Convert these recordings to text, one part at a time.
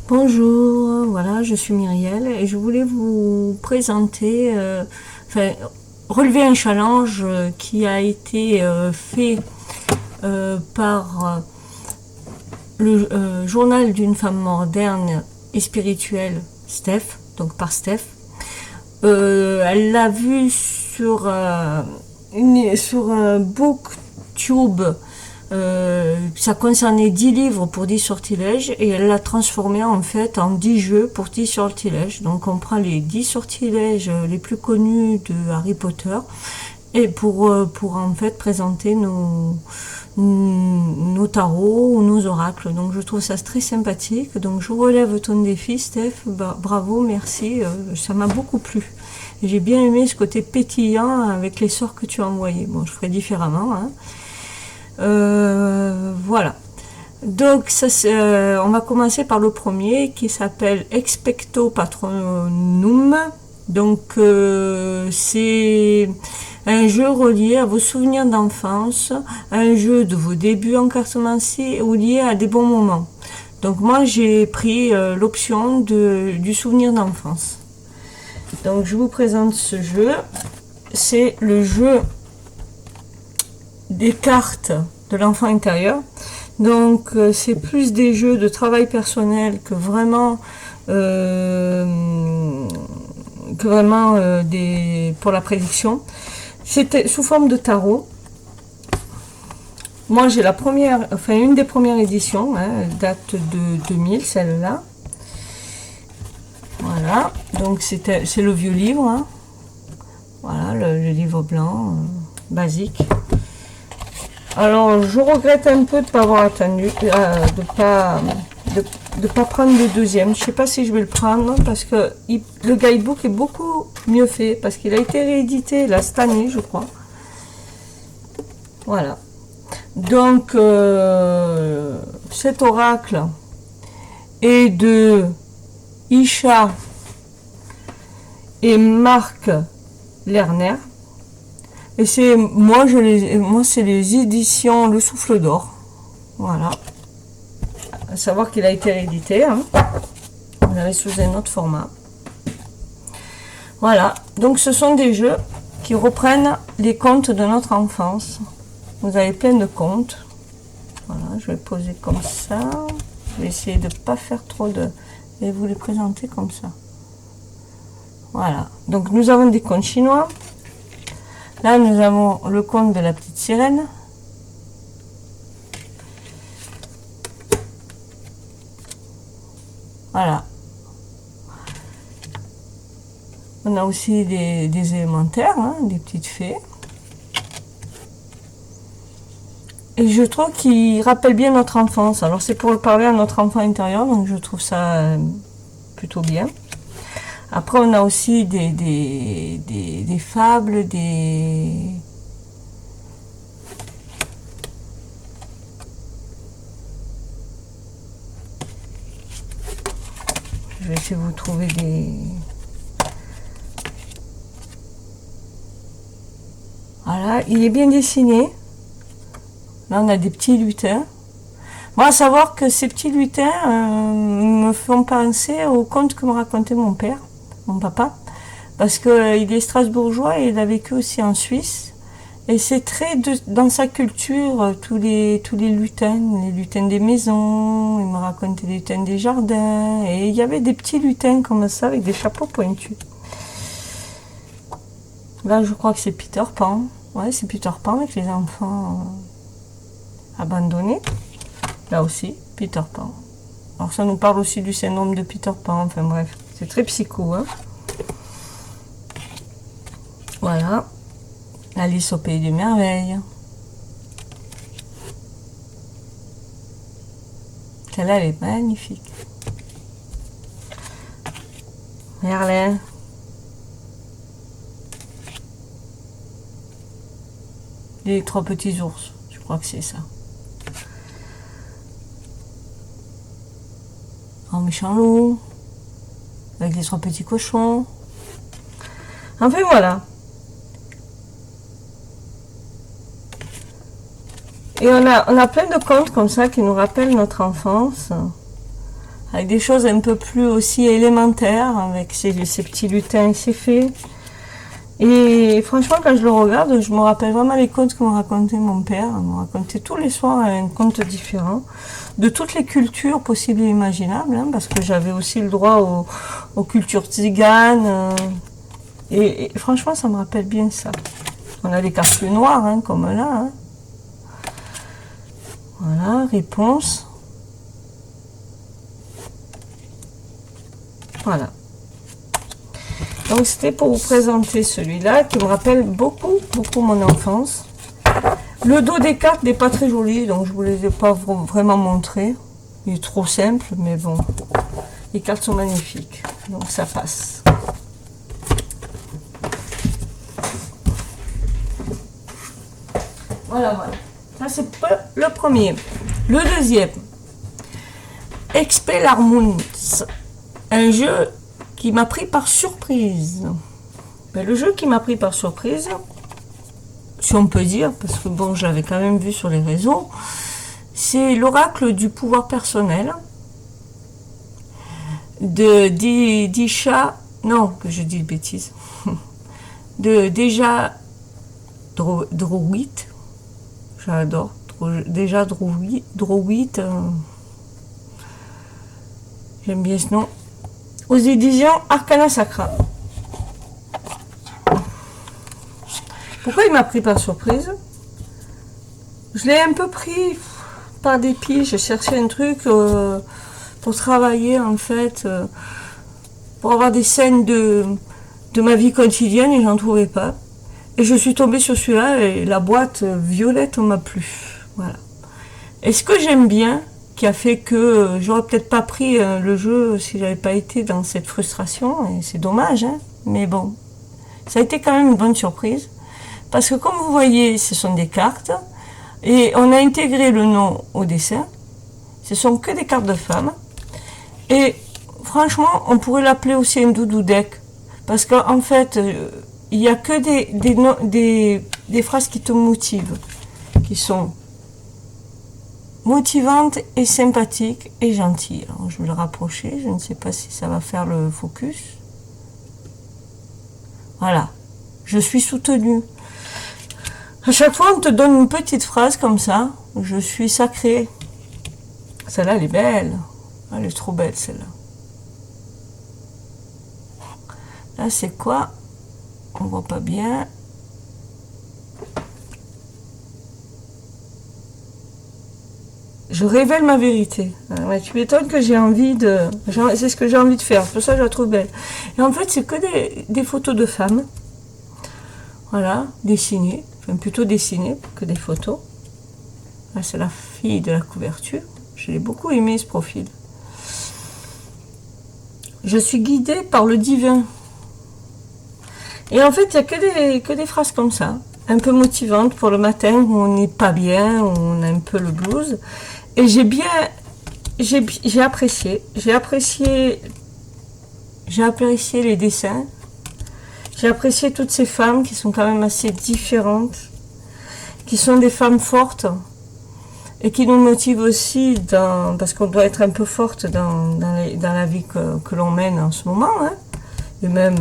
Bonjour, voilà, je suis Myriel et je voulais vous présenter, relever un challenge qui a été fait par le journal d'une femme moderne et spirituelle, Steph, donc par Steph. Elle l'a vu sur BookTube. Ça concernait 10 livres pour 10 sortilèges et elle l'a transformé en fait en 10 jeux pour 10 sortilèges. Donc on prend les 10 sortilèges les plus connus de Harry Potter et pour en fait présenter nos tarots ou nos oracles. Donc je trouve ça très sympathique. Donc je relève ton défi, Steph. Bravo, merci. Ça m'a beaucoup plu. J'ai bien aimé ce côté pétillant avec les sorts que tu as envoyés. Bon, je ferai différemment, hein. Voilà. Donc, on va commencer par le premier qui s'appelle Expecto Patronum. Donc, c'est un jeu relié à vos souvenirs d'enfance, un jeu de vos débuts en cartomancie ou lié à des bons moments. Donc, moi, j'ai pris l'option du souvenir d'enfance. Donc, je vous présente ce jeu. C'est le jeu des cartes de l'enfant intérieur. Donc c'est plus des jeux de travail personnel que vraiment pour la prédiction. C'était sous forme de tarot. Moi j'ai une des premières éditions, hein, date de 2000, celle-là. Voilà, donc c'est le vieux livre, hein. Voilà, le livre blanc basique. Alors, je regrette un peu de ne pas avoir attendu, de pas prendre le deuxième. Je sais pas si je vais le prendre parce que le guidebook est beaucoup mieux fait parce qu'il a été réédité là cette année, je crois. Voilà. Donc, cet oracle est de Isha et Marc Lerner. Et c'est moi c'est les éditions Le Souffle d'Or. Voilà. À savoir qu'il a été réédité, hein. Vous avez sous un autre format. Voilà. Donc ce sont des jeux qui reprennent les contes de notre enfance. Vous avez plein de contes. Voilà, je vais poser comme ça. Je vais essayer de ne pas faire trop de... et vous les présenter comme ça. Voilà. Donc nous avons des contes chinois. Là, nous avons le conte de la petite sirène. Voilà. On a aussi des élémentaires, hein, des petites fées. Et je trouve qu'ils rappellent bien notre enfance. Alors, c'est pour parler à notre enfant intérieur, donc je trouve ça plutôt bien. Après, on a aussi des fables, Je vais essayer de vous trouver des... Voilà, il est bien dessiné. Là, on a des petits lutins. Bon, à savoir que ces petits lutins me font penser aux contes que me racontait mon père, mon papa, parce qu'il est strasbourgeois et il a vécu aussi en Suisse. Et c'est très dans sa culture, tous les lutins des maisons, il me racontait les lutins des jardins, et il y avait des petits lutins comme ça avec des chapeaux pointus. Là, je crois que c'est Peter Pan. Ouais, c'est Peter Pan avec les enfants abandonnés. Là aussi, Peter Pan. Alors ça nous parle aussi du syndrome de Peter Pan, enfin bref, c'est très psycho, hein. Voilà. Alice au pays des merveilles. Celle-là, elle est magnifique. Merlin. Les 3 petits ours, je crois que c'est ça. Un méchant loup. Avec les 3 petits cochons. Enfin voilà. Et on a plein de contes comme ça qui nous rappellent notre enfance. avec des choses un peu plus aussi élémentaires, avec ces petits lutins et ces fées. Et franchement, quand je le regarde, je me rappelle vraiment les contes que me racontait mon père. Il me racontait tous les soirs un conte différent, de toutes les cultures possibles et imaginables, hein, parce que j'avais aussi le droit aux cultures tziganes. Et franchement, ça me rappelle bien ça. On a des cartes plus noires, hein, comme là. Hein. Voilà, réponse. Voilà. Donc c'était pour vous présenter celui-là qui me rappelle beaucoup mon enfance. Le dos des cartes n'est pas très joli, donc je ne vous les ai pas vraiment montré. Il est trop simple, mais bon. Les cartes sont magnifiques, donc ça passe. Voilà, voilà. Ça c'est le premier. Le deuxième. Expellarmunds. Un jeu qui m'a pris par surprise. Ben, le jeu qui m'a pris par surprise, si on peut dire, parce que bon, je l'avais quand même vu sur les réseaux, c'est l'oracle du pouvoir personnel de Disha, non, que je dis de bêtises, de Déjà Drouit, j'adore, Déjà Drouit, j'aime bien ce nom, aux éditions Arcana Sacra. Pourquoi il m'a pris par surprise? Je l'ai un peu pris par dépit. Je cherchais un truc pour travailler, en fait, pour avoir des scènes de ma vie quotidienne et j'en trouvais pas. Et je suis tombée sur celui-là et la boîte violette m'a plu. Voilà. Et ce que j'aime bien, qui a fait que j'aurais peut-être pas pris le jeu si j'avais pas été dans cette frustration, et c'est dommage, hein, mais bon, ça a été quand même une bonne surprise, parce que comme vous voyez, ce sont des cartes, et on a intégré le nom au dessin, ce sont que des cartes de femmes, et franchement, on pourrait l'appeler aussi un doudou deck, parce qu'en fait, il n'y a que des phrases qui te motivent, qui sont motivante et sympathique et gentille. Alors, je vais le rapprocher, je ne sais pas si ça va faire le focus. Voilà, je suis soutenue. À chaque fois, on te donne une petite phrase comme ça. Je suis sacrée. Celle-là, elle est belle. Elle est trop belle, celle-là. Là, c'est quoi? On voit pas bien. Je révèle ma vérité. Ouais, tu m'étonnes que j'ai envie de... C'est ce que j'ai envie de faire. C'est pour ça que je la trouve belle. Et en fait, c'est que des photos de femmes. Voilà, dessinées. Enfin, plutôt dessinées que des photos. Là, c'est la fille de la couverture. Je l'ai beaucoup aimé, ce profil. Je suis guidée par le divin. Et en fait, il n'y a que des phrases comme ça. Un peu motivantes pour le matin où on n'est pas bien, où on a un peu le blues. Et j'ai apprécié les dessins. J'ai apprécié toutes ces femmes qui sont quand même assez différentes, qui sont des femmes fortes et qui nous motivent aussi parce qu'on doit être un peu forte dans la vie que l'on mène en ce moment, hein, et même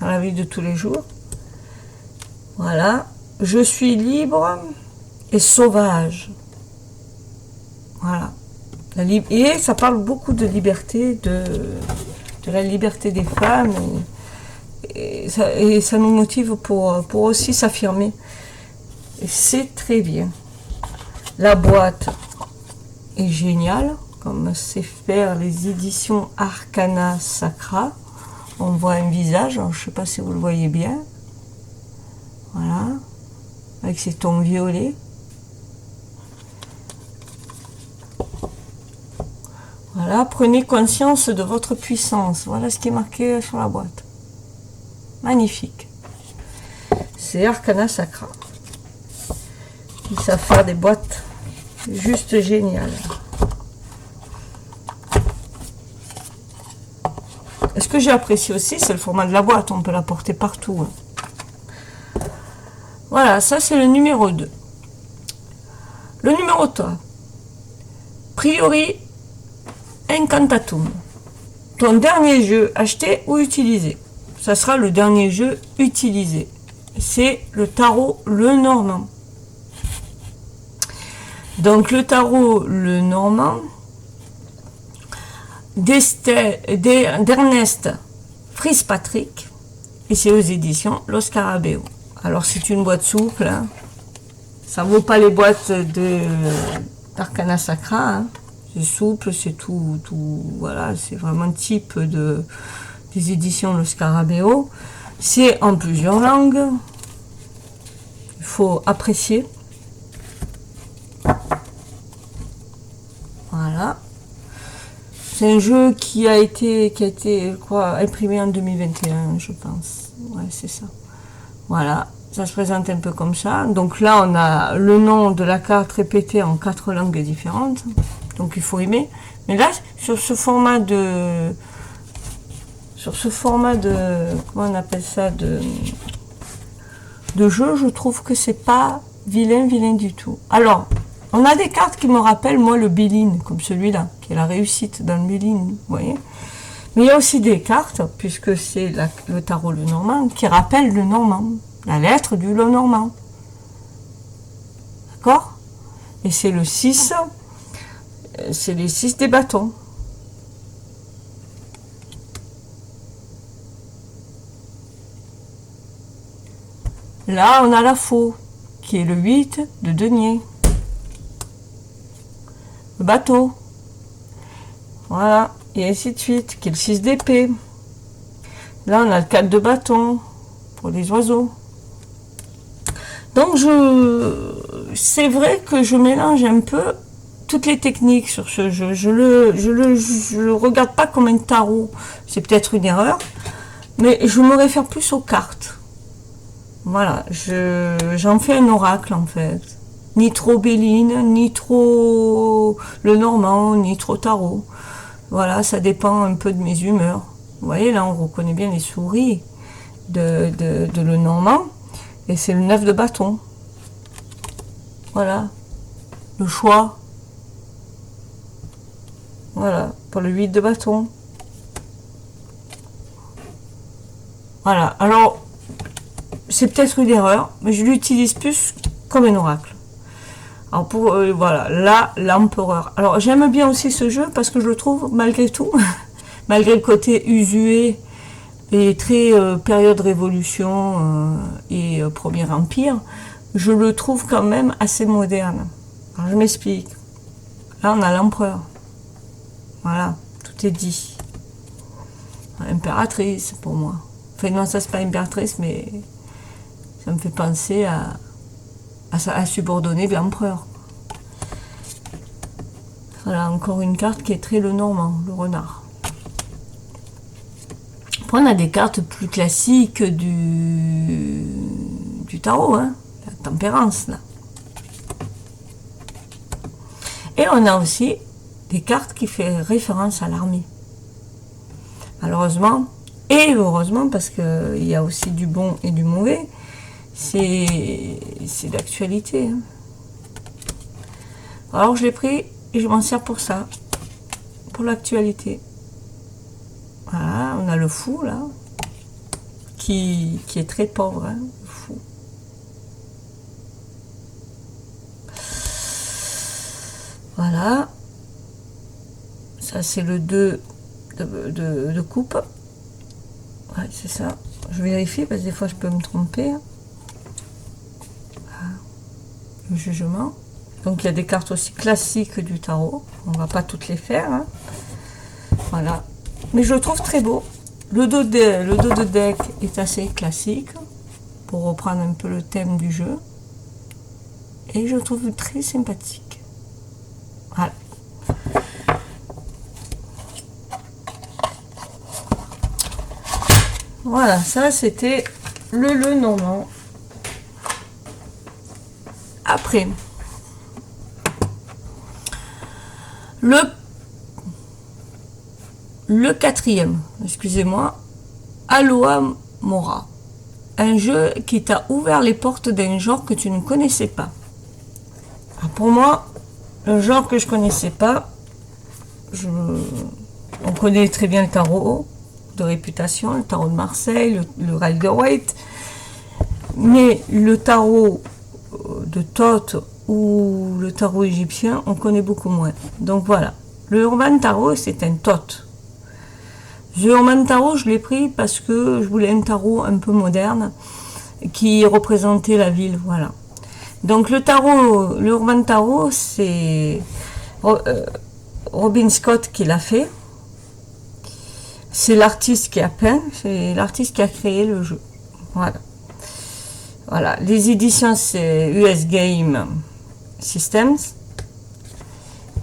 dans la vie de tous les jours. Voilà, je suis libre et sauvage. Voilà. Et ça parle beaucoup de liberté, de la liberté des femmes. Et ça nous motive pour aussi s'affirmer. Et c'est très bien. La boîte est géniale, comme c'est faire les éditions Arcana Sacra. On voit un visage, je ne sais pas si vous le voyez bien. Voilà, avec ces tons violets. Voilà, prenez conscience de votre puissance. Voilà ce qui est marqué sur la boîte. Magnifique. C'est Arcana Sacra. Ils savent faire des boîtes juste géniales. Et ce que j'ai apprécié aussi, c'est le format de la boîte. On peut la porter partout. Voilà, ça c'est le numéro 2. Le numéro 3. Priori, Incantatum. Ton dernier jeu acheté ou utilisé. Ça sera le dernier jeu utilisé. C'est le tarot Lenormand. Donc le tarot Lenormand d'Ernest Fitzpatrick, et c'est aux éditions Lo Scarabeo. Alors c'est une boîte souple, hein. Ça vaut pas les boîtes d'Arcana Sacra, hein. C'est souple, c'est tout, voilà, c'est vraiment type des éditions Lo Scarabeo. C'est en plusieurs langues, il faut apprécier. Voilà. C'est un jeu qui a été quoi, imprimé en 2021, je pense. Ouais, c'est ça. Voilà, ça se présente un peu comme ça. Donc là, on a le nom de la carte répété en 4 langues différentes. Donc il faut aimer. Mais là, sur ce format de comment on appelle ça, de jeu, je trouve que c'est pas vilain du tout. Alors, on a des cartes qui me rappellent, moi, le Béline, comme celui-là, qui est la réussite dans le Béline, vous voyez. Mais il y a aussi des cartes, puisque c'est le tarot Lenormand, qui rappelle le Normand, la lettre du Lenormand. D'accord? Et c'est le 6, c'est les 6 des bâtons. Là, on a la faux, qui est le 8 de denier. Le bateau. Voilà. Et ainsi de suite, qui est le 6 d'épée. Là, on a le 4 de bâton, pour les oiseaux. Donc, c'est vrai que je mélange un peu toutes les techniques sur ce jeu. Je le regarde pas comme un tarot. C'est peut-être une erreur. Mais je me réfère plus aux cartes. Voilà, j'en fais un oracle en fait. Ni trop Béline, ni trop Lenormand, ni trop tarot. Voilà, ça dépend un peu de mes humeurs. Vous voyez, là, on reconnaît bien les souris de Lenormand. Et c'est le 9 de bâton. Voilà, le choix. Voilà, pour le 8 de bâton. Voilà, alors... c'est peut-être une erreur, mais je l'utilise plus comme un oracle. Alors pour voilà, là, l'empereur. Alors j'aime bien aussi ce jeu parce que je le trouve malgré tout, malgré le côté usué et très période révolution et premier empire, je le trouve quand même assez moderne. Alors je m'explique. Là on a l'empereur. Voilà, tout est dit. Impératrice pour moi. Enfin non, ça c'est pas impératrice, mais ça me fait penser à subordonner de l'empereur. Voilà, encore une carte qui est très Lenormand, le renard. Après, on a des cartes plus classiques du tarot, hein, la tempérance, là. Et on a aussi des cartes qui font référence à l'armée. Malheureusement, et heureusement, parce qu'il y a aussi du bon et du mauvais, c'est d'actualité. Hein. Alors je l'ai pris et je m'en sers pour ça, pour l'actualité. Voilà, on a le fou là, qui est très pauvre, hein, le fou. Voilà, ça c'est le 2 de coupe. Ouais, c'est ça. Je vérifie parce que des fois je peux me tromper. Le jugement. Donc il y a des cartes aussi classiques du tarot. On va pas toutes les faire. Hein. Voilà. Mais je le trouve très beau. Le dos de deck est assez classique. Pour reprendre un peu le thème du jeu. Et je le trouve très sympathique. Voilà. Voilà, ça c'était le Lenormand. Après, le quatrième, excusez-moi, Aloha Mora. Un jeu qui t'a ouvert les portes d'un genre que tu ne connaissais pas. Alors pour moi, le genre que je connaissais pas, on connaît très bien le tarot de réputation, le tarot de Marseille, le Rider-Waite, mais le tarot de Thoth ou le tarot égyptien, on connaît beaucoup moins. Donc voilà, le Urban Tarot, c'est un Thoth. Le Urban Tarot, je l'ai pris parce que je voulais un tarot un peu moderne qui représentait la ville, voilà. Donc le tarot, le Urban Tarot, c'est Robin Scott qui l'a fait. C'est l'artiste qui a peint, c'est l'artiste qui a créé le jeu. Voilà. Voilà. Les éditions, c'est US Game Systems.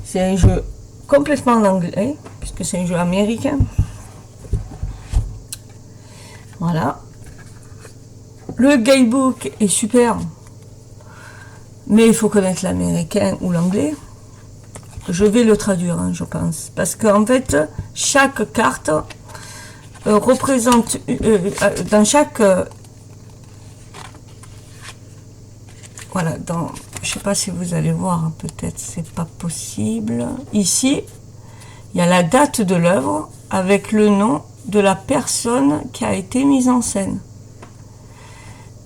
C'est un jeu complètement en anglais, puisque c'est un jeu américain. Voilà. Le guidebook est super, mais il faut connaître l'américain ou l'anglais. Je vais le traduire, hein, je pense. Parce qu'en fait, chaque carte représente, dans chaque... voilà, dans... Je sais pas si vous allez voir, peut-être c'est pas possible. Ici, il y a la date de l'œuvre avec le nom de la personne qui a été mise en scène.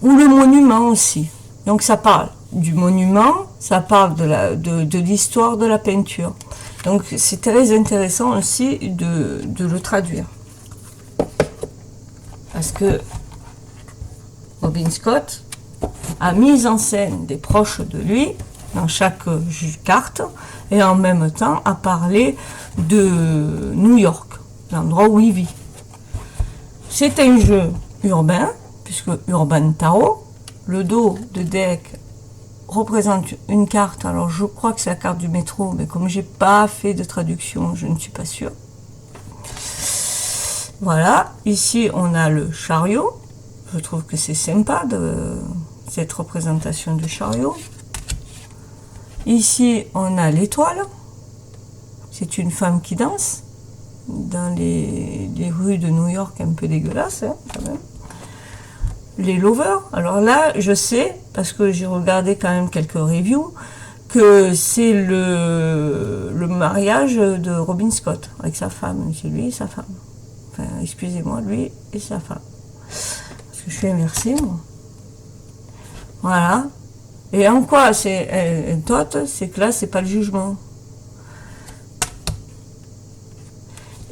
Ou le monument aussi. Donc ça parle du monument, ça parle de l'histoire de la peinture. Donc c'est très intéressant aussi de le traduire. Parce que Robin Scott a mis en scène des proches de lui dans chaque carte et en même temps a parlé de New York, l'endroit où il vit. C'est un jeu urbain, puisque Urban Tarot, le dos de deck représente une carte, alors je crois que c'est la carte du métro, mais comme j'ai pas fait de traduction, je ne suis pas sûre. Voilà, ici on a le chariot, je trouve que c'est sympa cette représentation du chariot. Ici on a l'étoile, c'est une femme qui danse dans les rues de New York un peu dégueulasses, hein, quand même. Les lovers, alors là je sais, parce que j'ai regardé quand même quelques reviews, que c'est le mariage de Robin Scott avec sa femme, c'est lui et sa femme. Enfin, excusez-moi, lui et sa femme. Parce que je suis inversée, moi. Voilà. Et en quoi c'est un Thoth, c'est que là, c'est pas le jugement.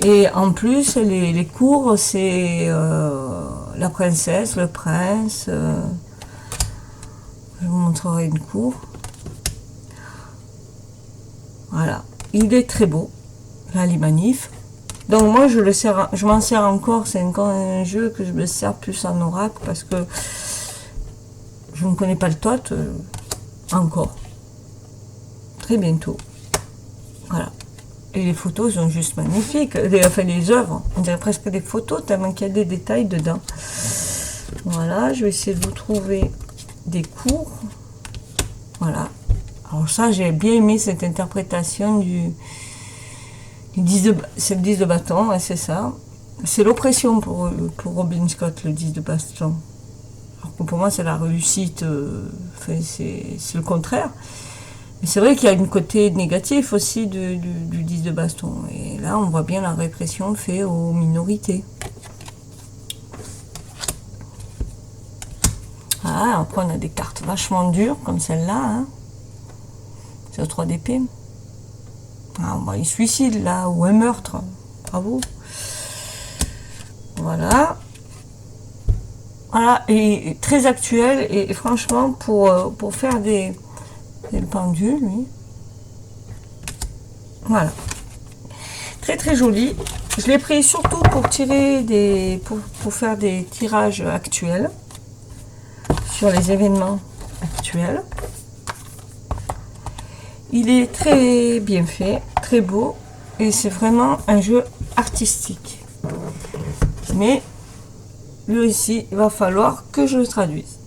Et en plus, les cours, c'est la princesse, le prince. Je vous montrerai une cour. Voilà. Il est très beau. Là, les manifs. Donc moi, je m'en sers encore. C'est encore un jeu que je me sers plus en oracle parce que je ne connais pas le Thoth encore. Très bientôt. Voilà. Et les photos sont juste magnifiques. Enfin, les œuvres, on dirait presque des photos, tellement qu'il y a des détails dedans. Voilà, je vais essayer de vous trouver des cours. Voilà. Alors ça, j'ai bien aimé cette interprétation du 10 de... C'est le 10 de bâton, ouais, c'est ça. C'est l'oppression pour Robin Scott, le 10 de bâton. Alors que pour moi, c'est la réussite. Enfin, c'est le contraire. Mais c'est vrai qu'il y a une côté négatif aussi du 10 de baston. Et là, on voit bien la répression faite aux minorités. Ah, après, on a des cartes vachement dures, comme celle-là. Hein. C'est le 3 d'épée. Ah, bah, il suicide, là, ou un meurtre. Bravo. Voilà. Voilà, et très actuel. Et franchement, pour faire des... C'est le pendule, lui. Voilà. Très très joli. Je l'ai pris surtout pour tirer pour faire des tirages actuels sur les événements actuels. Il est très bien fait, très beau, et c'est vraiment un jeu artistique. Mais lui aussi, il va falloir que je le traduise.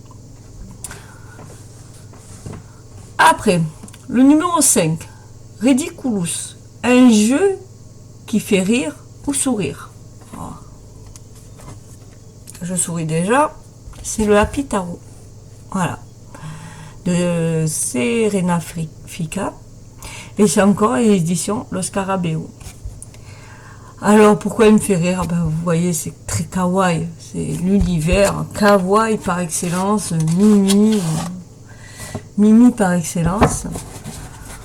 Après, le numéro 5, Ridiculous, un jeu qui fait rire ou sourire. Oh. Je souris déjà, c'est le Happy Tarot. Voilà, de Serena Fica, et c'est encore l'édition Lo Scarabeo. Alors, pourquoi il me fait rire? Ben, vous voyez, c'est très kawaii. C'est l'univers kawaii par excellence, Mimi, Mimi par excellence.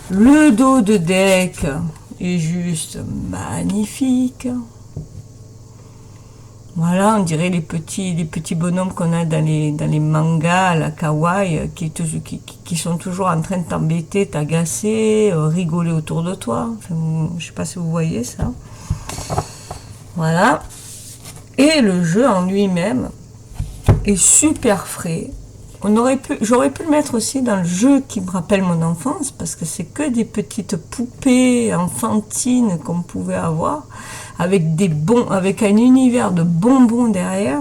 Le dos de deck est juste magnifique. Voilà, on dirait les petits bonhommes qu'on a dans les mangas, la kawaii, qui sont toujours en train de t'embêter, t'agacer, rigoler autour de toi. Enfin, je sais pas si vous voyez ça. Voilà. Et le jeu en lui-même est super frais. J'aurais pu le mettre aussi dans le jeu qui me rappelle mon enfance, parce que c'est que des petites poupées enfantines qu'on pouvait avoir, avec avec un univers de bonbons derrière.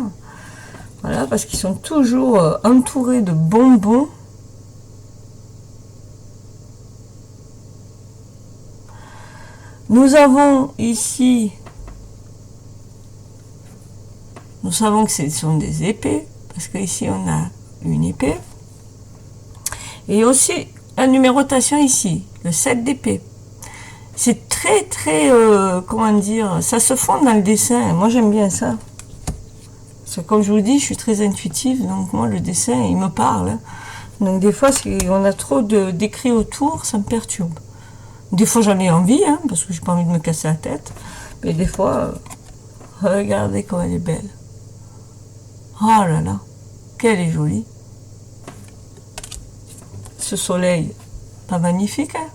Voilà, parce qu'ils sont toujours entourés de bonbons. Nous avons ici, nous savons que ce sont des épées, parce qu'ici on a une épée. Et aussi la numérotation ici, le 7 d'épée. C'est très, comment dire, ça se fond dans le dessin. Moi, j'aime bien ça. Parce que, comme je vous dis, je suis très intuitive, donc moi, le dessin, il me parle. Donc, des fois, si on a trop d'écrits autour, ça me perturbe. Des fois, j'en ai envie, hein, parce que j'ai pas envie de me casser la tête. Mais des fois, regardez comme elle est belle. Oh là là, qu'elle est jolie. Ce soleil, pas magnifique, hein?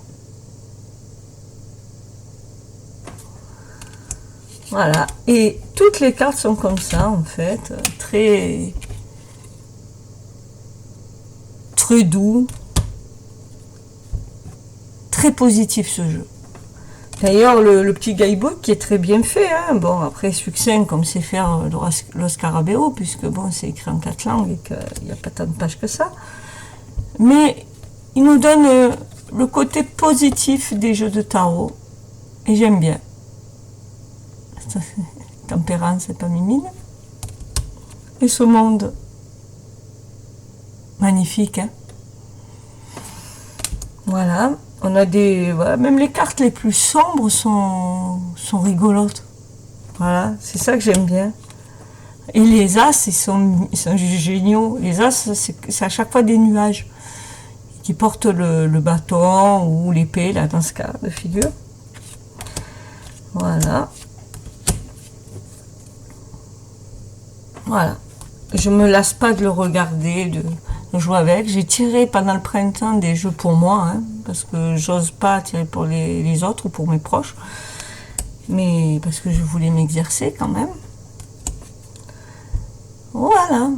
Voilà, et toutes les cartes sont comme ça, en fait, très doux, très positif ce jeu. D'ailleurs, le petit guidebook qui est très bien fait, hein. Bon, après, succinct, comme c'est faire Los Scarabeo, puisque bon, c'est écrit en 4 langues et qu'il n'y a pas tant de pages que ça. Mais il nous donne le côté positif des jeux de tarot, et j'aime bien. Tempérance, c'est pas mimine. Et ce monde magnifique, hein. Voilà, on a des... Voilà, même les cartes les plus sombres sont rigolotes. Voilà, c'est ça que j'aime bien. Et les as, ils sont géniaux. Les as, c'est à chaque fois des nuages qui portent le bâton ou l'épée, là, dans ce cas de figure. Voilà. Voilà. Je me lasse pas de le regarder, de jouer avec. J'ai tiré pendant le printemps des jeux pour moi, hein, parce que j'ose pas tirer pour les autres ou pour mes proches. Mais parce que je voulais m'exercer quand même. Voilà.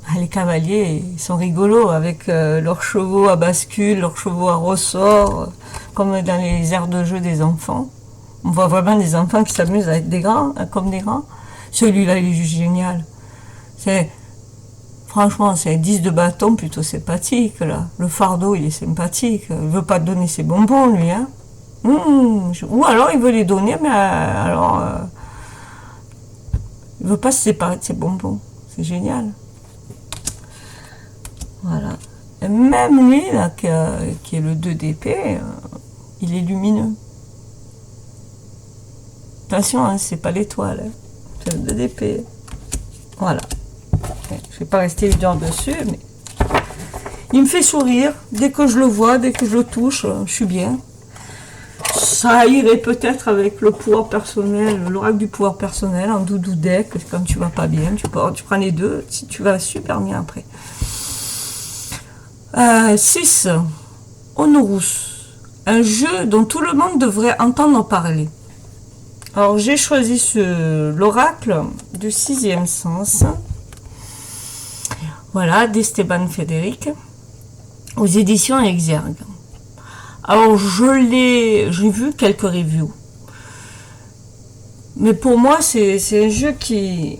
Ah, les cavaliers, ils sont rigolos avec leurs chevaux à bascule, leurs chevaux à ressort, comme dans les aires de jeu des enfants. On voit vraiment des enfants qui s'amusent à être des grands, comme des grands. Celui-là, il est juste génial. Franchement, c'est un 10 de bâton plutôt sympathique, là. Le fardeau, il est sympathique. Il veut pas te donner ses bonbons, lui, hein. Ou alors, il veut les donner, mais alors... il veut pas se séparer de ses bonbons. C'est génial. Voilà. Et même lui, là, qui est le 2 d'épée, il est lumineux. Attention, hein, c'est pas l'étoile, hein. C'est le 2 d'épée. Voilà. Je vais pas rester une heure dessus, mais il me fait sourire. Dès que je le vois, dès que je le touche, je suis bien. Ça irait peut-être avec le pouvoir personnel, l'oracle du pouvoir personnel, en doudou deck, quand tu vas pas bien, tu prends les deux, si tu vas super bien après. 6. Honorous. Un jeu dont tout le monde devrait entendre parler. Alors j'ai choisi l'oracle du 6e sens. Voilà, d'Esteban Federic, aux éditions Exergue. Alors j'ai vu quelques reviews. Mais pour moi, c'est un jeu qui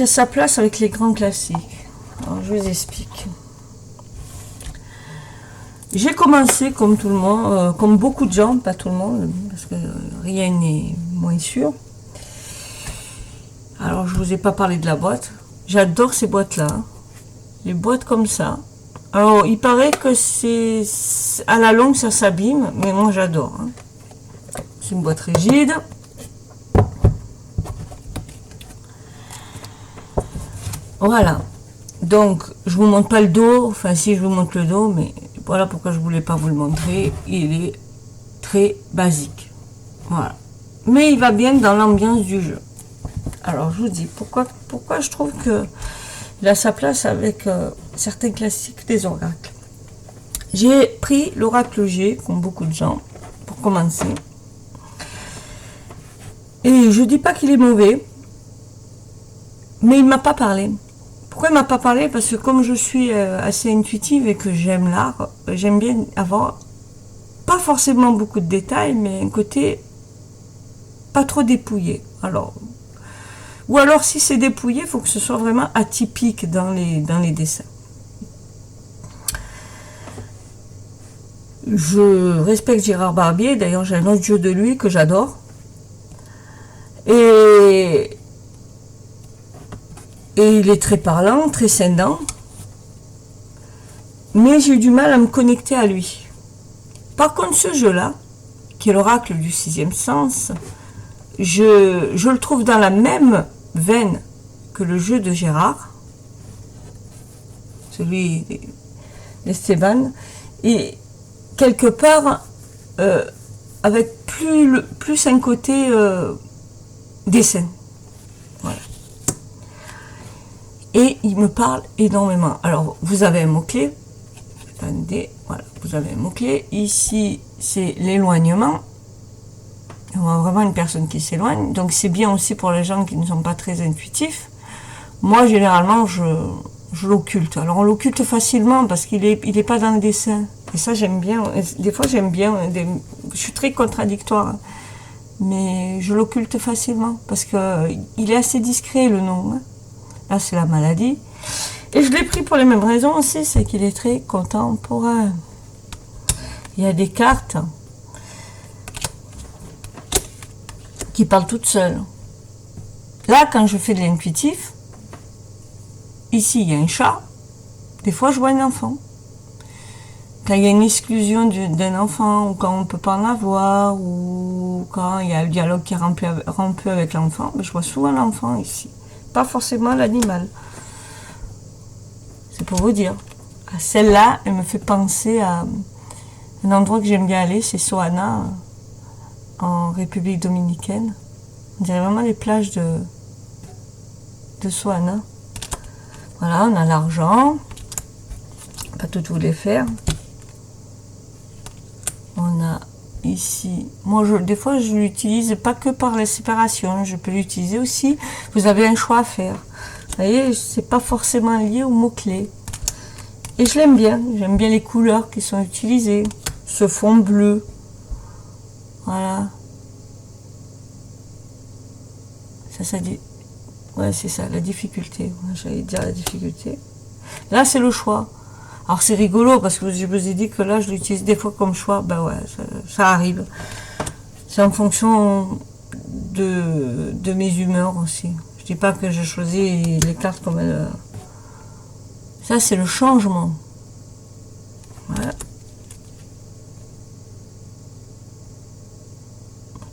a sa place avec les grands classiques. Alors je vous explique. J'ai commencé comme tout le monde, comme beaucoup de gens, pas tout le monde, parce que rien n'est moins sûr. Alors je vous ai pas parlé de la boîte. J'adore ces boîtes-là. Les boîtes comme ça, Alors, il paraît que c'est à la longue, ça s'abîme, mais moi j'adore. Hein. C'est une boîte rigide. Voilà. Donc, je vous montre pas le dos. Enfin, si, je vous montre le dos, mais voilà pourquoi je voulais pas vous le montrer. Il est très basique. Voilà. Mais il va bien dans l'ambiance du jeu. Alors, je vous dis, pourquoi je trouve que il a sa place avec certains classiques des oracles. J'ai pris l'oracle G, comme beaucoup de gens, pour commencer. Et je dis pas qu'il est mauvais, mais il m'a pas parlé. Pourquoi il m'a pas parlé? Parce que comme je suis assez intuitive et que j'aime l'art, j'aime bien avoir pas forcément beaucoup de détails, mais un côté pas trop dépouillé. Alors, ou alors si c'est dépouillé, il faut que ce soit vraiment atypique dans les dessins. Je respecte Gérard Barbier, d'ailleurs j'ai un autre jeu de lui que j'adore. Et il est très parlant, très scindant. Mais j'ai eu du mal à me connecter à lui. Par contre, ce jeu-là, qui est l'oracle du sixième sens, je le trouve dans la même veine que le jeu de Gérard, celui d'Esteban, et quelque part avec plus un côté dessin. Voilà. Et il me parle énormément. Alors, vous avez un mot-clé. Attendez, voilà, vous avez un mot-clé. Ici, c'est l'éloignement. On voit vraiment une personne qui s'éloigne. Donc, c'est bien aussi pour les gens qui ne sont pas très intuitifs. Moi, généralement, je l'occulte. Alors, on l'occulte facilement parce qu'il est pas dans le dessin. Et ça, j'aime bien. Des fois, j'aime bien. Je suis très contradictoire. Hein. Mais je l'occulte facilement parce qu'il est assez discret, le nom. Hein. Là, c'est la maladie. Et je l'ai pris pour les mêmes raisons aussi, c'est qu'il est très contemporain. Il y a des cartes qui parlent toutes seules. Là, quand je fais de l'intuitif, ici, il y a un chat. Des fois, je vois un enfant. Quand il y a une exclusion d'un enfant, ou quand on ne peut pas en avoir, ou quand il y a le dialogue qui est rompu avec l'enfant, je vois souvent l'enfant ici. Pas forcément l'animal. C'est pour vous dire. Celle-là, elle me fait penser à un endroit que j'aime bien aller, c'est Soana, en République dominicaine. On dirait vraiment les plages de Soana. Voilà, on a l'argent. Pas tout vous les faire. On a ici, moi des fois je l'utilise pas que par la séparation, je peux l'utiliser aussi, vous avez un choix à faire. Vous voyez, c'est pas forcément lié au mot-clé. Et je l'aime bien, j'aime bien les couleurs qui sont utilisées. Ce fond bleu. Voilà. Ça dit. Ouais, c'est ça, la difficulté. J'allais dire la difficulté. Là, c'est le choix. Alors c'est rigolo parce que je vous ai dit que là je l'utilise des fois comme choix, ben ouais, ça arrive. C'est en fonction de mes humeurs aussi. Je dis pas que je choisis les cartes comme elles. Ça c'est le changement. Voilà.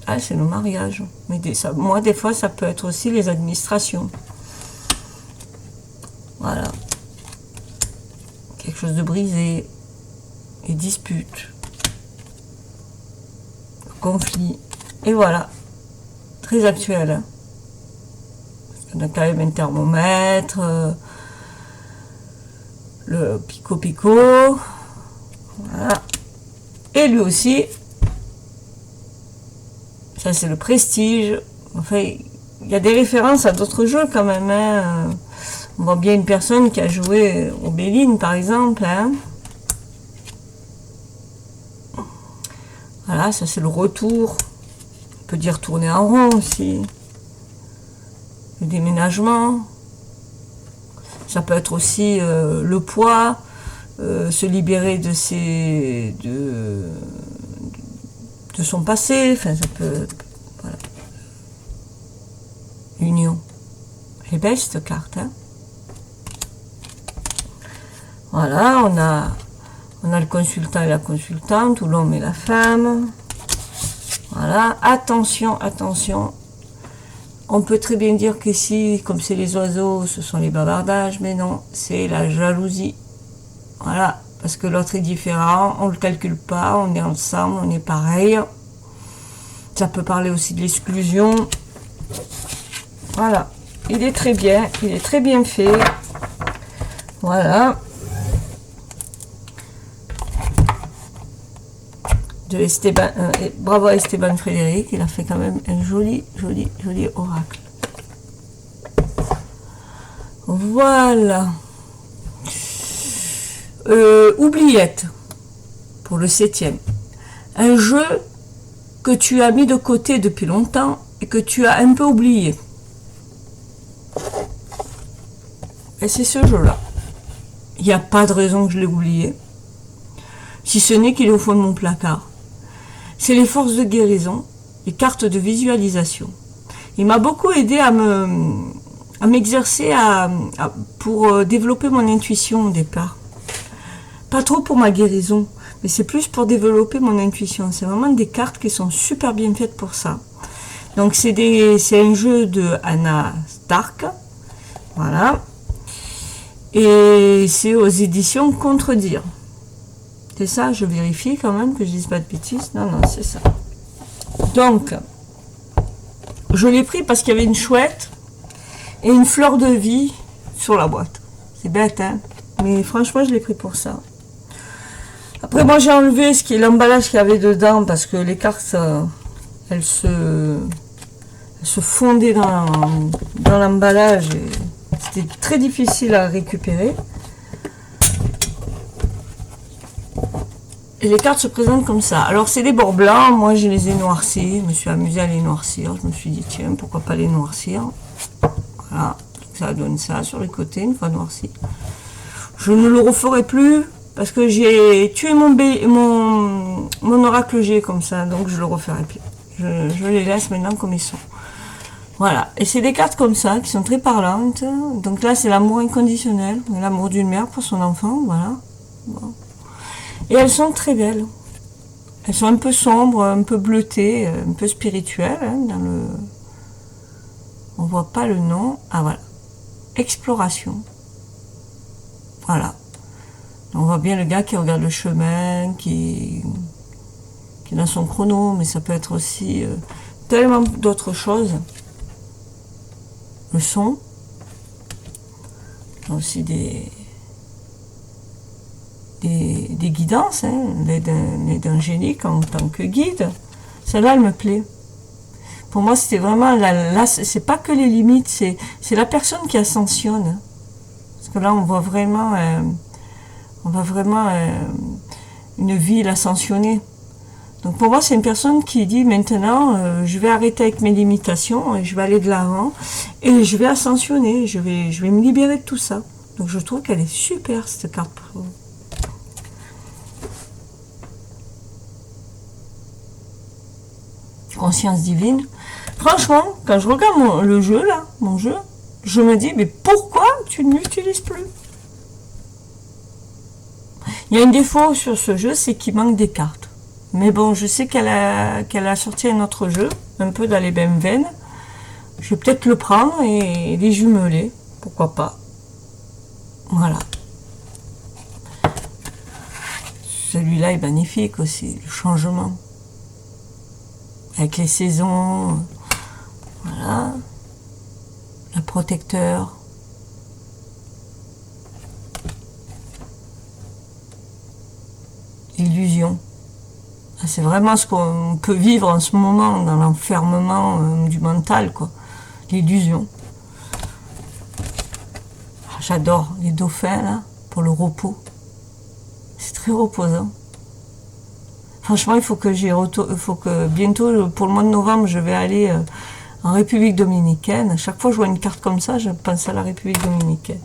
Ah, c'est le mariage. Mais moi des fois ça peut être aussi les administrations. Voilà. Quelque chose de brisé, et disputes, conflit, et voilà, très actuel. Hein. On a quand même un thermomètre, le pico-pico, voilà, et lui aussi, ça c'est le prestige, enfin, il y a des références à d'autres jeux quand même, hein. On voit bien une personne qui a joué au Béline, par exemple. Hein. Voilà, ça c'est le retour. On peut dire tourner en rond aussi. Le déménagement. Ça peut être aussi le poids, se libérer de son passé. Enfin, ça peut... Voilà. Union. Elle est belle cette carte, hein. Voilà, on a le consultant et la consultante, ou l'homme et la femme. Voilà, attention, attention. On peut très bien dire qu'ici, comme c'est les oiseaux, ce sont les bavardages, mais non, c'est la jalousie. Voilà, parce que l'autre est différent, on ne le calcule pas, on est ensemble, on est pareil. Ça peut parler aussi de l'exclusion. Voilà, il est très bien fait. Voilà. De Esteban, bravo à Esteban Frédéric, il a fait quand même un joli oracle. Voilà. Oubliette, pour le 7e. Un jeu que tu as mis de côté depuis longtemps et que tu as un peu oublié. Et c'est ce jeu-là. Il n'y a pas de raison que je l'ai oublié. Si ce n'est qu'il est au fond de mon placard. C'est les forces de guérison, les cartes de visualisation. Il m'a beaucoup aidé à m'exercer pour développer mon intuition au départ. Pas trop pour ma guérison, mais c'est plus pour développer mon intuition. C'est vraiment des cartes qui sont super bien faites pour ça. Donc c'est un jeu de Anna Stark. Voilà. Et c'est aux éditions Contredire. C'est ça, je vérifie quand même que je dise pas de bêtises. Non, non, c'est ça. Donc, je l'ai pris parce qu'il y avait une chouette et une fleur de vie sur la boîte. C'est bête, hein? Mais franchement, je l'ai pris pour ça. Après, moi, j'ai enlevé ce qui est l'emballage qu'il y avait dedans parce que les cartes, elles se fondaient dans l'emballage et c'était très difficile à récupérer. Et les cartes se présentent comme ça. Alors, c'est des bords blancs. Moi, je les ai noircis. Je me suis amusée à les noircir. Je me suis dit, tiens, pourquoi pas les noircir? Voilà. Ça donne ça sur les côtés, une fois noirci. Je ne le referai plus parce que j'ai tué mon oracle G comme ça. Donc, je le referai plus. Je les laisse maintenant comme ils sont. Voilà. Et c'est des cartes comme ça qui sont très parlantes. Donc là, c'est l'amour inconditionnel. L'amour d'une mère pour son enfant. Voilà. Bon. Et elles sont très belles. Elles sont un peu sombres, un peu bleutées, un peu spirituelles. Hein, on voit pas le nom. Ah voilà. Exploration. Voilà. On voit bien le gars qui regarde le chemin, qui est dans son chrono, mais ça peut être aussi tellement d'autres choses. Le son. Il y a aussi des guidances, hein, l'aide angélique en tant que guide. Celle-là, elle me plaît. Pour moi, c'était vraiment, c'est pas que les limites, c'est la personne qui ascensionne. Parce que là, on voit vraiment une ville ascensionnée. Donc pour moi, c'est une personne qui dit maintenant, je vais arrêter avec mes limitations, et je vais aller de l'avant, et je vais ascensionner, je vais me libérer de tout ça. Donc je trouve qu'elle est super, cette carte. Conscience divine. Franchement, quand je regarde mon jeu, je me dis, mais pourquoi tu ne l'utilises plus? Il y a un défaut sur ce jeu, c'est qu'il manque des cartes. Mais bon, je sais qu'elle a sorti un autre jeu, un peu dans les mêmes veines. Je vais peut-être le prendre et les jumeler. Pourquoi pas. Voilà. Celui-là est magnifique aussi, le changement. Avec les saisons. Voilà. Le protecteur. Illusion. C'est vraiment ce qu'on peut vivre en ce moment dans l'enfermement du mental, quoi. L'illusion. J'adore les dauphins, là, pour le repos. C'est très reposant. Franchement, il faut que bientôt, pour le mois de novembre, je vais aller en République dominicaine. À chaque fois que je vois une carte comme ça, je pense à la République dominicaine.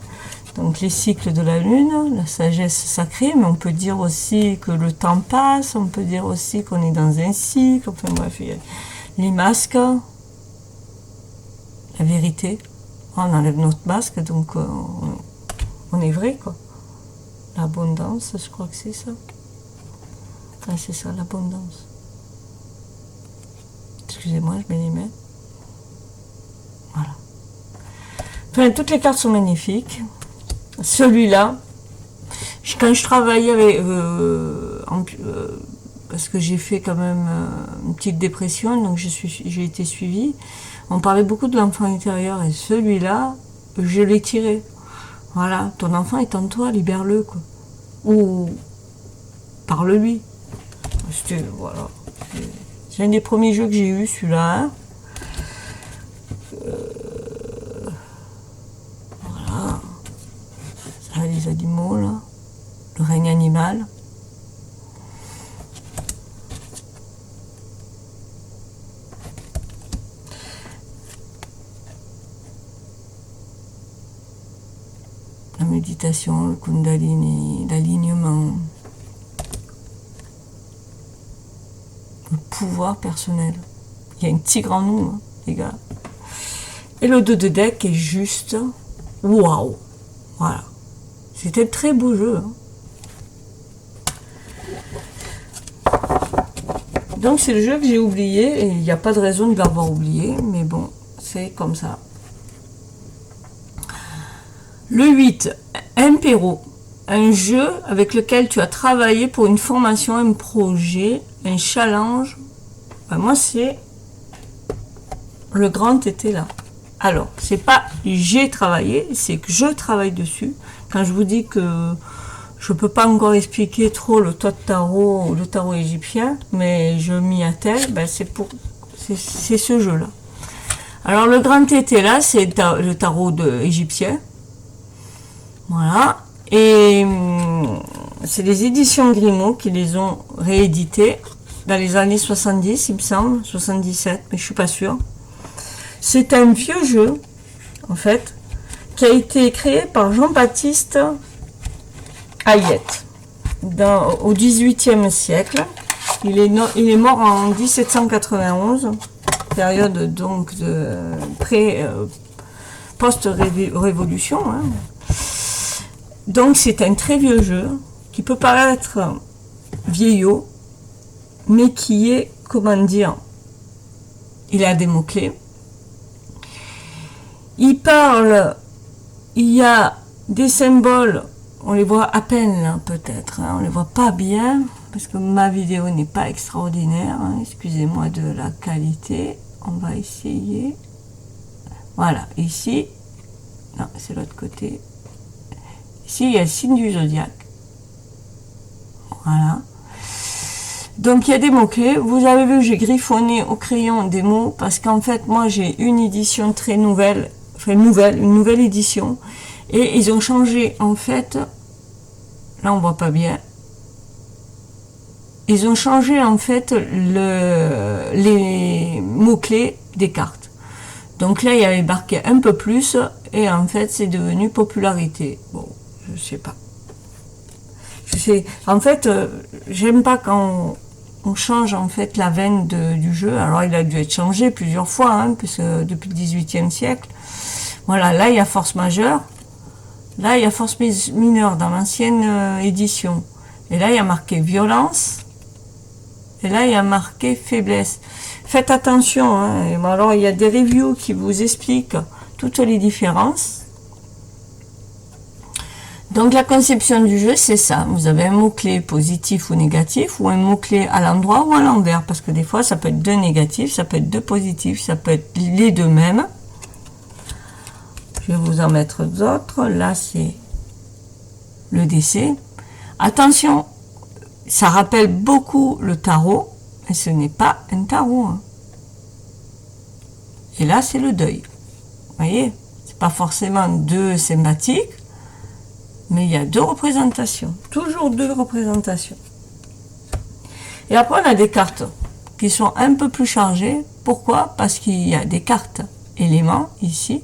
Donc les cycles de la lune, la sagesse sacrée, mais on peut dire aussi que le temps passe, on peut dire aussi qu'on est dans un cycle, enfin bref, il y a les masques, la vérité, on enlève notre masque, donc on est vrai, quoi. l'abondance, je crois que c'est ça. Ah, c'est ça, l'abondance. Excusez-moi, je mets les mains. Voilà. Enfin, toutes les cartes sont magnifiques. Celui-là, quand je travaillais avec... parce que j'ai fait quand même une petite dépression, donc j'ai été suivie. On parlait beaucoup de l'enfant intérieur, et celui-là, je l'ai tiré. Voilà, ton enfant est en toi, libère-le, quoi. Ou parle-lui. Voilà. C'est un des premiers jeux que j'ai eu, celui-là. Hein. Voilà. Ça, les animaux, là. Le règne animal. La méditation, le kundalini, l'alignement. Le pouvoir personnel. Il y a une tigre en nous, hein, les gars. Et le 2 de deck est juste waouh. Voilà. C'était un très beau jeu. Hein. Donc c'est le jeu que j'ai oublié et il n'y a pas de raison de l'avoir oublié, mais bon, c'est comme ça. Le 8, Impero. Un jeu avec lequel tu as travaillé pour une formation, un projet, un challenge. Ben moi, c'est le grand était là. Alors, c'est pas j'ai travaillé, c'est que je travaille dessus. Quand je vous dis que je peux pas encore expliquer trop le tarot ou le tarot égyptien, mais je m'y attelle, ben c'est ce jeu-là. Alors, le grand était là, c'est le tarot égyptien. Voilà. Et c'est les éditions Grimaud qui les ont réédités dans les années 70, il me semble, 77, mais je suis pas sûre. C'est un vieux jeu, en fait, qui a été créé par Jean-Baptiste Hayet au XVIIIe siècle. Il est mort en 1791, période donc de post-révolution. Hein. Donc c'est un très vieux jeu qui peut paraître vieillot, mais qui est, comment dire, il a des mots-clés. Il parle, il y a des symboles, on les voit à peine là peut-être, hein, on les voit pas bien, parce que ma vidéo n'est pas extraordinaire, hein, excusez-moi de la qualité, on va essayer. Voilà, ici, non c'est l'autre côté. Ici, il y a le signe du zodiaque. Voilà. Donc, il y a des mots-clés. Vous avez vu, j'ai griffonné au crayon des mots parce qu'en fait, moi, j'ai une édition très nouvelle, enfin une nouvelle édition. Et ils ont changé, en fait, là, on voit pas bien. Ils ont changé, en fait, les mots-clés des cartes. Donc là, il y avait marqué un peu plus et en fait, c'est devenu popularité. Bon. Je sais pas. En fait, j'aime pas quand on change en fait la veine du jeu. Alors, il a dû être changé plusieurs fois, hein, puisque depuis le XVIIIe siècle. Voilà, là, il y a force majeure. Là, il y a force mineure dans l'ancienne édition. Et là, il y a marqué violence. Et là, il y a marqué faiblesse. Faites attention. Hein. Et bon, alors, il y a des reviews qui vous expliquent toutes les différences. Donc la conception du jeu, c'est ça. Vous avez un mot-clé positif ou négatif, ou un mot-clé à l'endroit ou à l'envers, parce que des fois, ça peut être deux négatifs, ça peut être deux positifs, ça peut être les deux mêmes. Je vais vous en mettre d'autres. Là, c'est le décès. Attention, ça rappelle beaucoup le tarot, mais ce n'est pas un tarot. Hein. Et là, c'est le deuil. Vous voyez, c'est pas forcément deux sympathiques, mais il y a deux représentations, toujours deux représentations. Et après, on a des cartes qui sont un peu plus chargées. Pourquoi? Parce qu'il y a des cartes éléments ici,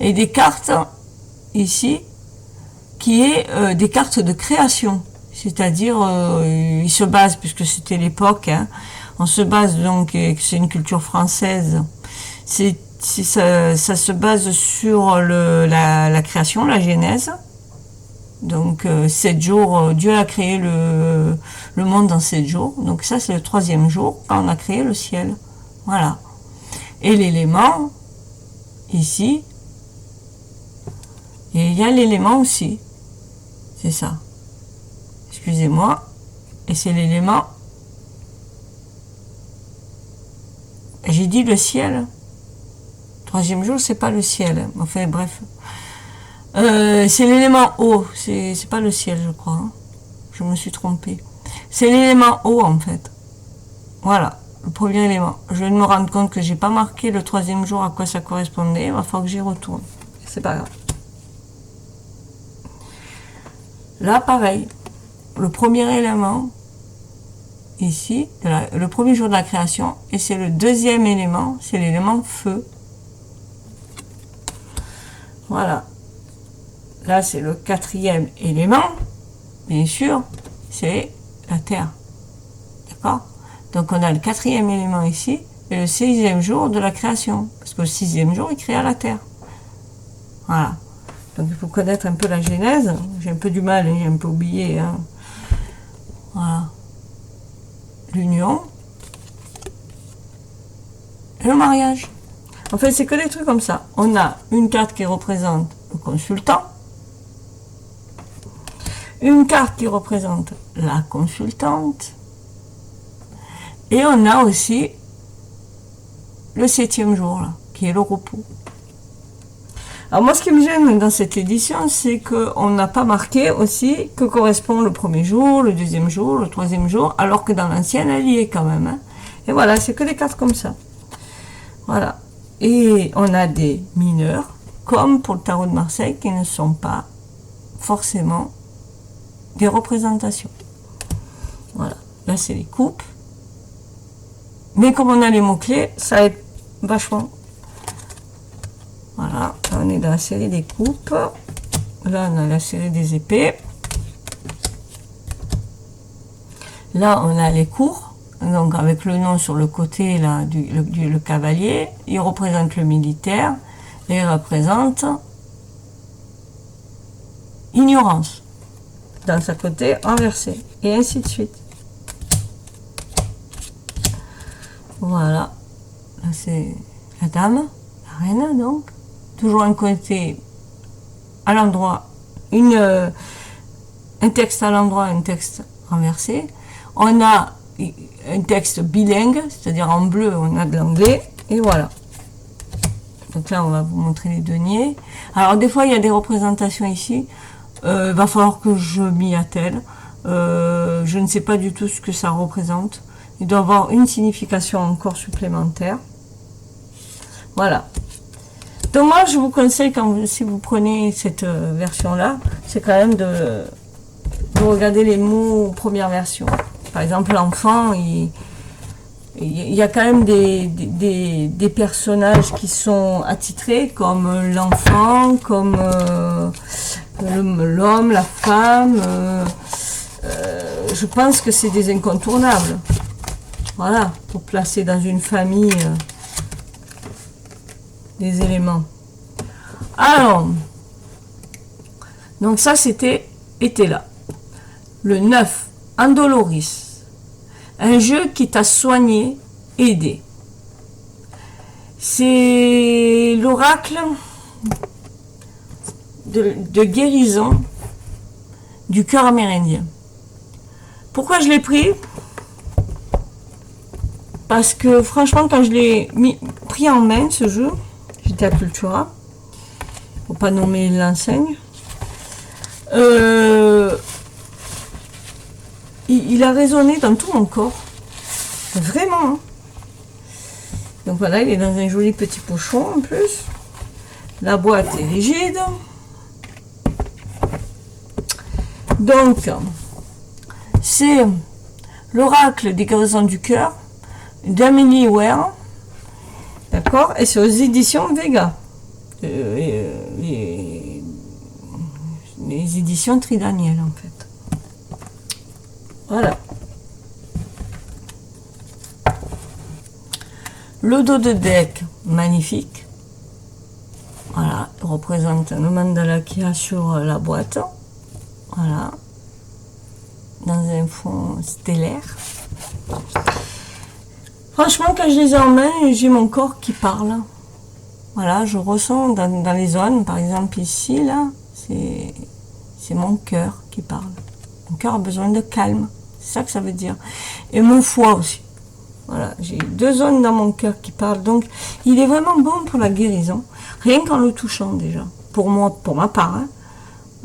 et des cartes ici, qui est des cartes de création. C'est-à-dire, ils se basent, puisque c'était l'époque, hein, on se base donc, c'est une culture française, ça se base sur la création, la genèse. Donc 7 jours, Dieu a créé le monde en 7 jours. Donc ça c'est le 3e jour quand on a créé le ciel. Voilà. Et l'élément, ici, et il y a l'élément aussi. C'est ça. Excusez-moi. Et c'est l'élément. J'ai dit le ciel. 3e jour, c'est pas le ciel. Enfin, bref. C'est l'élément eau. C'est pas le ciel, je crois. Hein. Je me suis trompée. C'est l'élément eau, en fait. Voilà. Le premier élément. Je viens de me rendre compte que j'ai pas marqué le 3e jour à quoi ça correspondait. Il va falloir que j'y retourne. C'est pas grave. Là, pareil. Le premier élément, ici, le premier jour de la création, et c'est le 2e élément, c'est l'élément feu. Voilà. Là, c'est le 4e élément, bien sûr, c'est la terre. D'accord? Donc, on a le 4e élément ici, et le 6e jour de la création. Parce que le 6e jour, il créa la terre. Voilà. Donc, il faut connaître un peu la genèse. J'ai un peu du mal, j'ai un peu oublié. Hein. Voilà. L'union. Et le mariage. En fait, c'est que des trucs comme ça. On a une carte qui représente le consultant. Une carte qui représente la consultante. Et on a aussi le 7e jour, là, qui est le repos. Alors moi, ce qui me gêne dans cette édition, c'est qu'on n'a pas marqué aussi que correspond le 1er jour, le 2e jour, le 3e jour, alors que dans l'ancienne, elle y est quand même. Hein. Et voilà, c'est que des cartes comme ça. Voilà. Et on a des mineurs, comme pour le tarot de Marseille, qui ne sont pas forcément des représentations. Voilà. Là, c'est les coupes. Mais comme on a les mots-clés, ça aide vachement. Voilà, on est dans la série des coupes. Là, on a la série des épées. Là, on a les cours. Donc, avec le nom sur le côté là, le cavalier. Il représente le militaire. Et il représente ignorance. Dans sa côté inversé. Et ainsi de suite. Voilà. Là, c'est la dame. La reine, donc. Toujours un côté à l'endroit, un texte à l'endroit, un texte renversé. On a un texte bilingue, c'est-à-dire en bleu, on a de l'anglais, et voilà. Donc là, on va vous montrer les deniers. Alors, des fois, il y a des représentations ici. Va falloir que je m'y attelle. Je ne sais pas du tout ce que ça représente. Il doit y avoir une signification encore supplémentaire. Voilà. Donc moi, je vous conseille, si vous prenez cette version-là, c'est quand même de regarder les mots première version. Par exemple, l'enfant, il y a quand même des personnages qui sont attitrés, comme l'enfant, comme l'homme, la femme. Je pense que c'est des incontournables. Voilà, pour placer dans une famille... des éléments. Alors, donc ça c'était là. Le 9, Andoloris. Un jeu qui t'a soigné, aidé. C'est l'oracle de guérison du cœur amérindien. Pourquoi je l'ai pris? Parce que franchement, quand je l'ai pris en main, ce jeu, j'étais à Cultura, pour pas nommer l'enseigne, il a résonné dans tout mon corps. Vraiment. Hein. Donc voilà, il est dans un joli petit pochon en plus. La boîte est rigide. Donc, c'est l'oracle des guérisons du cœur d'Amélie Ware. D'accord? Et c'est aux éditions Vega. Les éditions Tridaniel, en fait. Voilà. Le dos de deck, magnifique. Voilà, représente le mandala qu'il y a sur la boîte. Voilà. Dans un fond stellaire. Franchement, quand je les ai en main, j'ai mon corps qui parle. Voilà, je ressens dans les zones, par exemple ici, là, c'est mon cœur qui parle. Mon cœur a besoin de calme, c'est ça que ça veut dire. Et mon foie aussi. Voilà, j'ai 2 zones dans mon cœur qui parlent, donc il est vraiment bon pour la guérison, rien qu'en le touchant déjà. Pour moi, pour ma part, hein.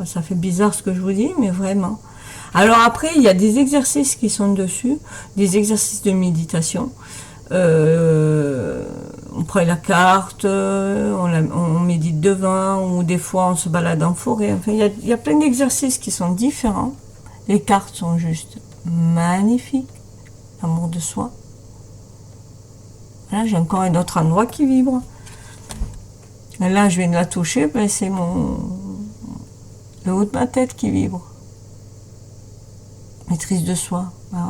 Ça fait bizarre ce que je vous dis, mais vraiment. Alors après, il y a des exercices qui sont dessus, des exercices de méditation. On prend la carte, on médite devant, ou des fois on se balade en forêt. Enfin, il y a plein d'exercices qui sont différents. Les cartes sont juste magnifiques. L'amour de soi. Là, j'ai encore un autre endroit qui vibre. Et là, je viens de la toucher, ben, c'est le haut de ma tête qui vibre. Maîtrise de soi. Ah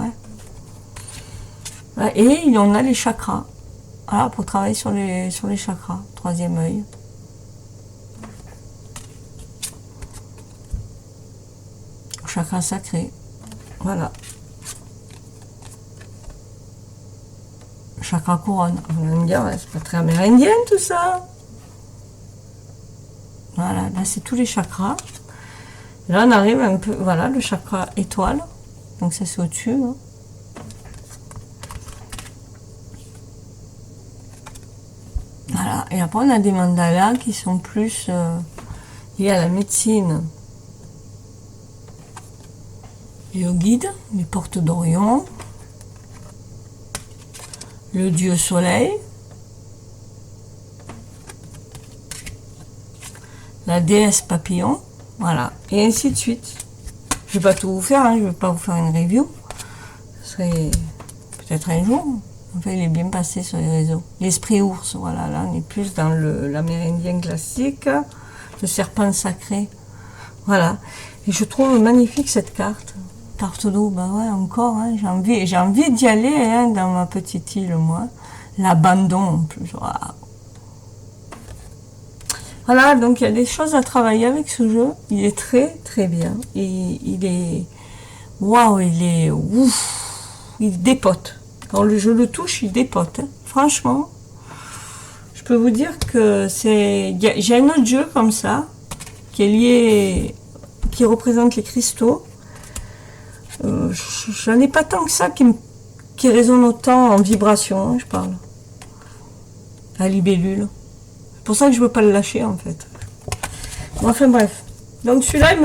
ouais. Et on a les chakras. Voilà, pour travailler sur les chakras. 3e œil. Chakra sacré. Voilà. Chakra couronne. Vous allez me dire, ouais, c'est pas très amérindien tout ça. Voilà, là c'est tous les chakras. Là on arrive un peu, voilà, le chakra étoile. Donc ça c'est au-dessus. Hein. Voilà, et après on a des mandalas qui sont plus liés à la médecine. Et au guide, les portes d'Orion, le dieu soleil, la déesse papillon, voilà, et ainsi de suite. Je ne vais pas tout vous faire, hein, je ne vais pas vous faire une review. Ce serait peut-être un jour. Enfin, il est bien passé sur les réseaux. L'esprit ours, voilà, là, on est plus dans l'amérindien classique, le serpent sacré. Voilà. Et je trouve magnifique cette carte. Carte d'eau, bah ouais, encore, hein, j'ai envie d'y aller, hein, dans ma petite île, moi. L'abandon, en plus, waouh. Voilà, donc il y a des choses à travailler avec ce jeu. Il est très très bien. Et il est... Waouh, il est... Ouf, il dépote. Quand je le touche, il dépote. Hein. Franchement, je peux vous dire que c'est... J'ai un autre jeu comme ça, qui est lié... qui représente les cristaux. J'en ai pas tant que ça qui résonne autant en vibration, hein, je parle. La libellule. C'est pour ça que je veux pas le lâcher en fait. Bon, enfin bref. Donc celui-là,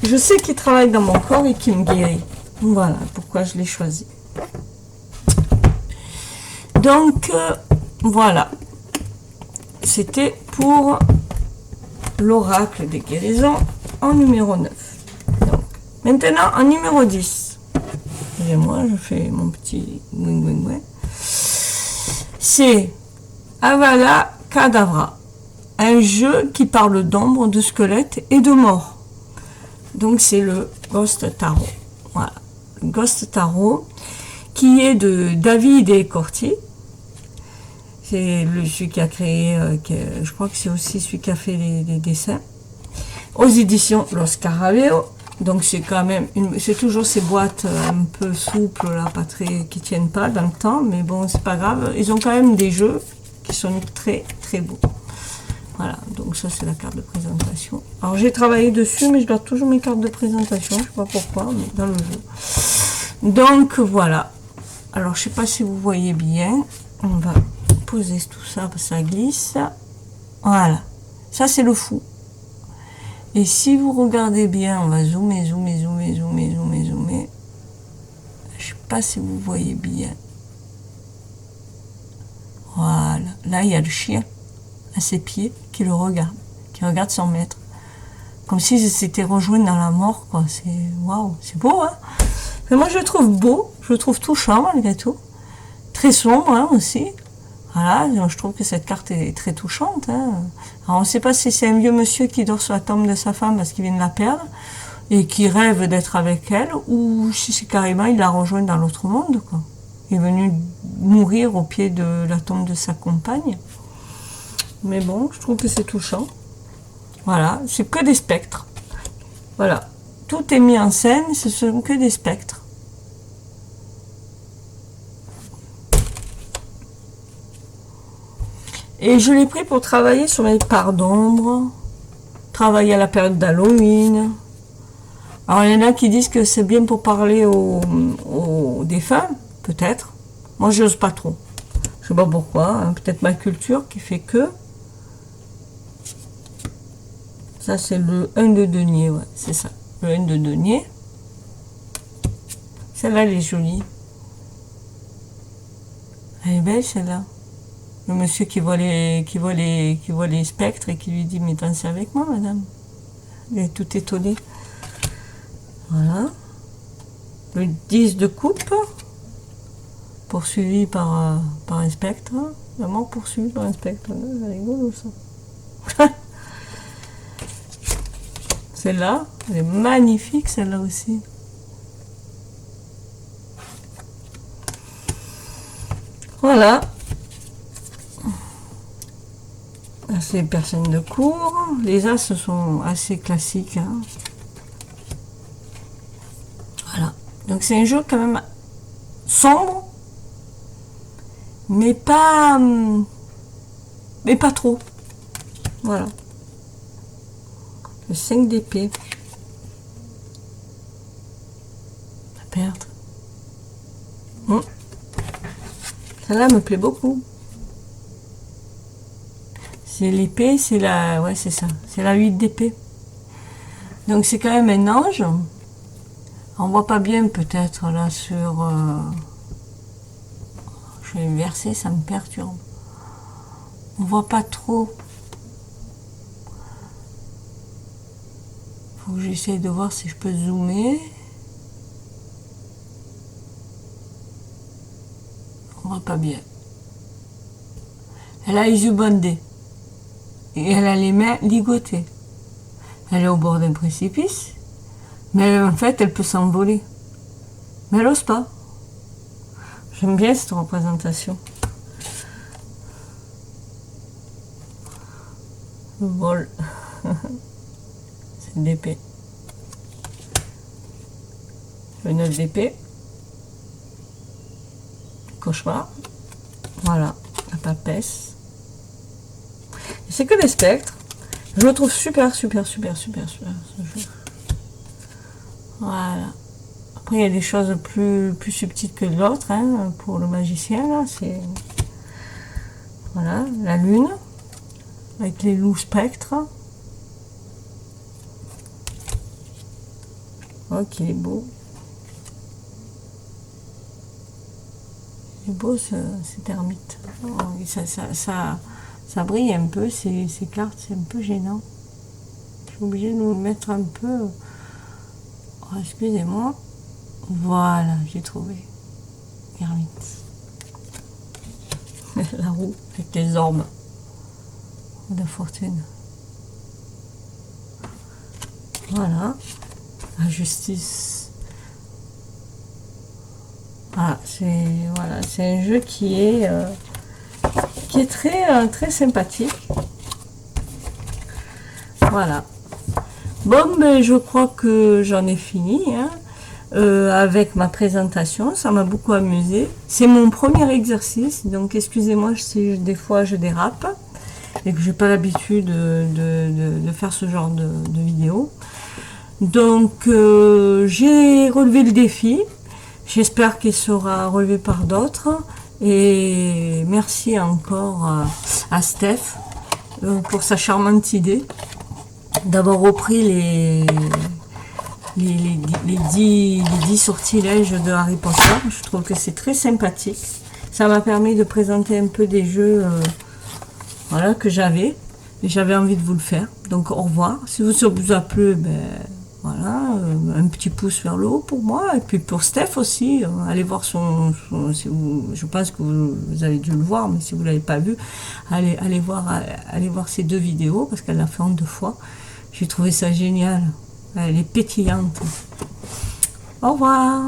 je sais qu'il travaille dans mon corps et qu'il me guérit. Voilà pourquoi je l'ai choisi. Donc voilà. C'était pour l'oracle des guérisons en numéro 9. Donc, maintenant en numéro 10. Excusez-moi, je fais mon petit wing. C'est Avala Kadavra, un jeu qui parle d'ombre, de squelette et de mort. Donc c'est le Ghost Tarot. Voilà, le Ghost Tarot qui est de David et Corti. C'est celui qui a créé, je crois que c'est aussi celui qui a fait les dessins. Aux éditions Los Scarabeo. Donc c'est quand même, c'est toujours ces boîtes un peu souples, là, pas très, qui tiennent pas dans le temps, mais bon, c'est pas grave. Ils ont quand même des jeux qui sont très très beaux. Voilà, donc ça c'est la carte de présentation. Alors j'ai travaillé dessus, mais je garde toujours mes cartes de présentation, je sais pas pourquoi, mais dans le jeu. Donc voilà. Alors je sais pas si vous voyez bien, on va poser tout ça, parce que ça glisse. Voilà, ça c'est le fou. Et si vous regardez bien, on va zoomer. Je sais pas si vous voyez bien. Voilà, là il y a le chien à ses pieds qui le regarde, qui regarde son maître. Comme si s'était rejoint dans la mort, quoi. C'est waouh, c'est beau, hein. Mais moi je le trouve beau, je le trouve touchant malgré tout. Très sombre, hein, aussi. Voilà, donc je trouve que cette carte est très touchante. Hein. Alors on ne sait pas si c'est un vieux monsieur qui dort sur la tombe de sa femme parce qu'il vient de la perdre et qui rêve d'être avec elle, ou si c'est carrément il la rejoint dans l'autre monde, quoi. Il est venu mourir au pied de la tombe de sa compagne. Mais bon, je trouve que c'est touchant. Voilà, c'est que des spectres. Voilà, tout est mis en scène, ce sont que des spectres. Et je l'ai pris pour travailler sur mes parts d'ombre, travailler à la période d'Halloween. Alors il y en a qui disent que c'est bien pour parler aux défunts, peut-être. Moi je n'ose pas trop. Je sais pas pourquoi, hein. Peut-être ma culture qui fait que. Ça c'est le 1 de denier, ouais, c'est ça. Le 1 de denier. Celle-là elle est jolie. Elle est belle celle-là. Le monsieur qui voit les spectres et qui lui dit mais dansez avec moi madame. Il est tout étonné. Voilà. Le 10 de coupe. Poursuivi par un spectre. La mort poursuivie par un spectre. C'est rigolo ça. Celle-là, elle est magnifique celle-là aussi. Voilà. C'est les personnes de cours. Les as sont assez classiques. Hein. Voilà. Donc c'est un jeu quand même sombre, mais pas trop. Voilà. Le 5 d'épée. À perdre. Celle-là me plaît beaucoup. C'est l'épée, c'est la... Ouais, c'est ça. C'est la 8 d'épée. Donc c'est quand même un ange. On voit pas bien peut-être là sur... Je vais inverser, ça me perturbe. On voit pas trop. Faut que j'essaye de voir si je peux zoomer. On voit pas bien. Elle a les yeux bandés. Et elle a les mains ligotées. Elle est au bord d'un précipice. Mais en fait, elle peut s'envoler. Mais elle n'ose pas. J'aime bien cette représentation. Le vol. C'est d'épée. Le 9 d'épée. Cauchemar. Voilà. La papesse. C'est que des spectres. Je le trouve super, super, super, super, super. Ce jeu. Voilà. Après, il y a des choses plus subtiles que d'autres, hein, pour le magicien, là, c'est... Voilà, la lune, avec les loups spectres. Oh, qu'il est beau. Il est beau, cet ermite. Oh, ça brille un peu, ces cartes, c'est un peu gênant. Je suis obligée de nous mettre un peu... Oh, excusez-moi. Voilà, j'ai trouvé. Ermite. La roue avec les orbes de fortune. Voilà. La justice. Voilà, c'est un jeu qui est très sympathique. Voilà. Bon, ben, je crois que j'en ai fini hein, avec ma présentation. Ça m'a beaucoup amusé. C'est mon premier exercice, donc excusez-moi si des fois je dérape et que j'ai pas l'habitude de faire ce genre de vidéo. Donc, j'ai relevé le défi. J'espère qu'il sera relevé par d'autres. Et merci encore à Steph pour sa charmante idée d'avoir repris les 10 sortilèges de Harry Potter. Je trouve que c'est très sympathique. Ça m'a permis de présenter un peu des jeux voilà, que j'avais. Et j'avais envie de vous le faire. Donc au revoir. Si ça vous a plu, ben, voilà, un petit pouce vers le haut pour moi. Et puis pour Steph aussi, allez voir si vous, je pense que vous avez dû le voir, mais si vous ne l'avez pas vu, allez voir ces 2 vidéos, parce qu'elle l'a fait en 2 fois. J'ai trouvé ça génial. Elle est pétillante. Au revoir.